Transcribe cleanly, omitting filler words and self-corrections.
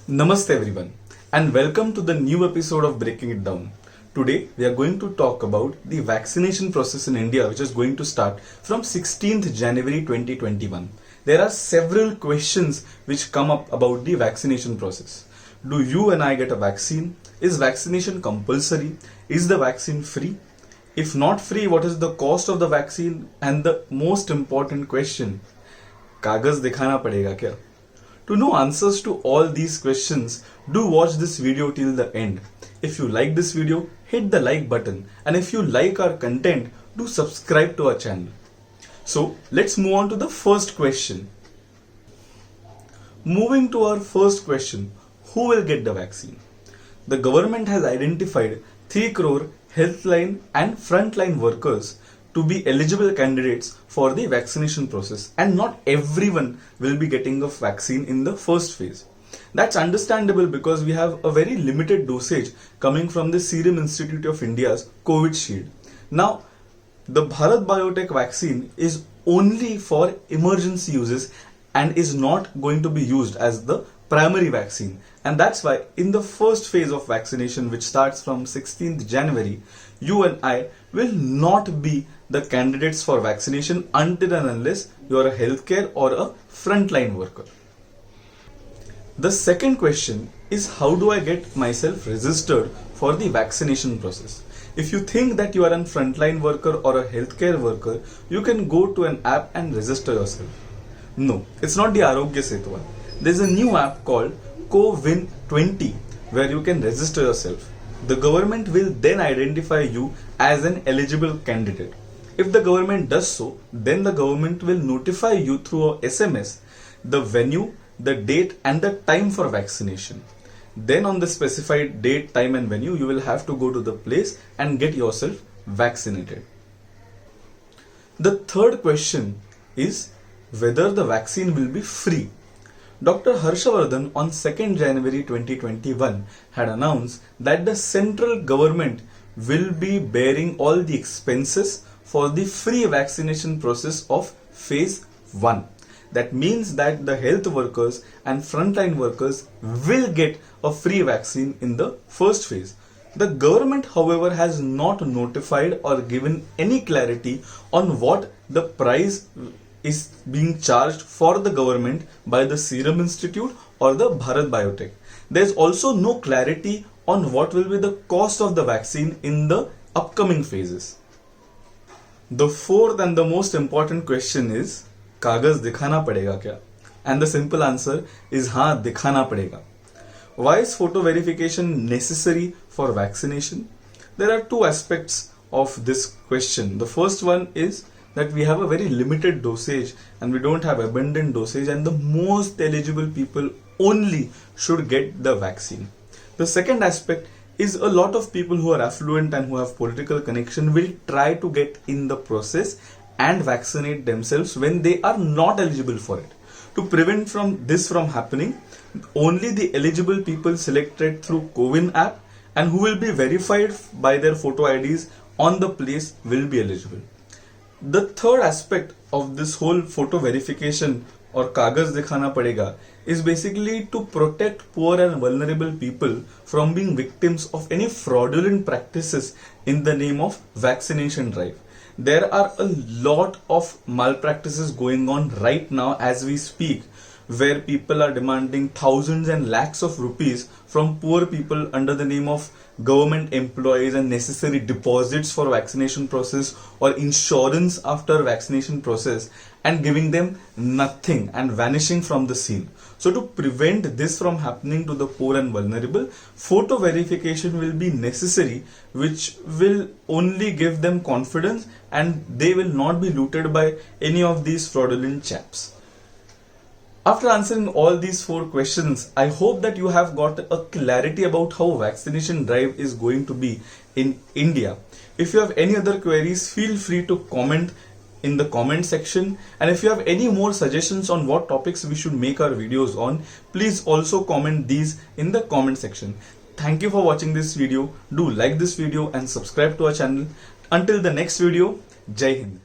Namaste everyone and welcome to the new episode of Breaking It Down. Today we are going to talk about the vaccination process in India which is going to start from 16th January 2021. There are several questions which come up about the vaccination process. Do you and I get a vaccine? Is vaccination compulsory? Is the vaccine free? If not free, what is the cost of the vaccine? And the most important question, कागज दिखाना पड़ेगा क्या? To know answers to all these questions, do watch this video till the end. If you like this video, hit the like button, and if you like our content, do subscribe to our channel. So let's move on to the first question. Moving to our first question, who will get the vaccine? The government has identified 3 crore healthline and frontline workers to be eligible candidates for the vaccination process, and not everyone will be getting a vaccine in the first phase. That's understandable because we have a very limited dosage coming from the Serum Institute of India's COVID Shield. Now, the Bharat Biotech vaccine is only for emergency uses and is not going to be used as the primary vaccine, and that's why in the first phase of vaccination, which starts from 16th January, you and I will not be the candidates for vaccination until and unless you are a healthcare or a frontline worker. The second question is, how do I get myself registered for the vaccination process? If you think that you are a frontline worker or a healthcare worker, you can go to an app and register yourself. No, it's not the Arogya Setu app. There's a new app called CoWIN 20 where you can register yourself. The government will then identify you as an eligible candidate. If the government does so, then the government will notify you through a SMS the venue, the date and the time for vaccination. Then on the specified date, time and venue, you will have to go to the place and get yourself vaccinated. The third question is whether the vaccine will be free. Dr. Harshavardhan on 2nd January 2021 had announced that the central government will be bearing all the expenses for the free vaccination process of phase 1. That means that the health workers and frontline workers will get a free vaccine in the first phase. The government, however, has not notified or given any clarity on what the price is being charged for the government by the Serum Institute or the Bharat Biotech. There is also no clarity on what will be the cost of the vaccine in the upcoming phases. The fourth and the most important question is, कागज दिखाना पड़ेगा क्या? And the simple answer is हाँ, दिखाना पड़ेगा. Why is photo verification necessary for vaccination? There are two aspects of this question. The first one is that we have a very limited dosage and we don't have abundant dosage, and the most eligible people only should get the vaccine. The second aspect is a lot of people who are affluent and who have political connection will try to get in the process and vaccinate themselves when they are not eligible for it. To prevent this from happening, only the eligible people selected through CoWIN app and who will be verified by their photo IDs on the place will be eligible. The third aspect of this whole photo verification or कागज दिखाना पड़ेगा is basically to protect poor and vulnerable people from being victims of any fraudulent practices in the name of vaccination drive. There are a lot of malpractices going on right now as we speak, where people are demanding thousands and lakhs of rupees from poor people under the name of government employees and necessary deposits for vaccination process or insurance after vaccination process, and giving them nothing and vanishing from the scene. So to prevent this from happening to the poor and vulnerable, photo verification will be necessary, which will only give them confidence and they will not be looted by any of these fraudulent chaps. After answering all these 4 questions, I hope that you have got a clarity about how vaccination drive is going to be in India. If you have any other queries, feel free to comment in the comment section, and if you have any more suggestions on what topics we should make our videos on, please also comment these in the comment section. Thank you for watching this video. Do like this video and subscribe to our channel. Until the next video, Jai Hind.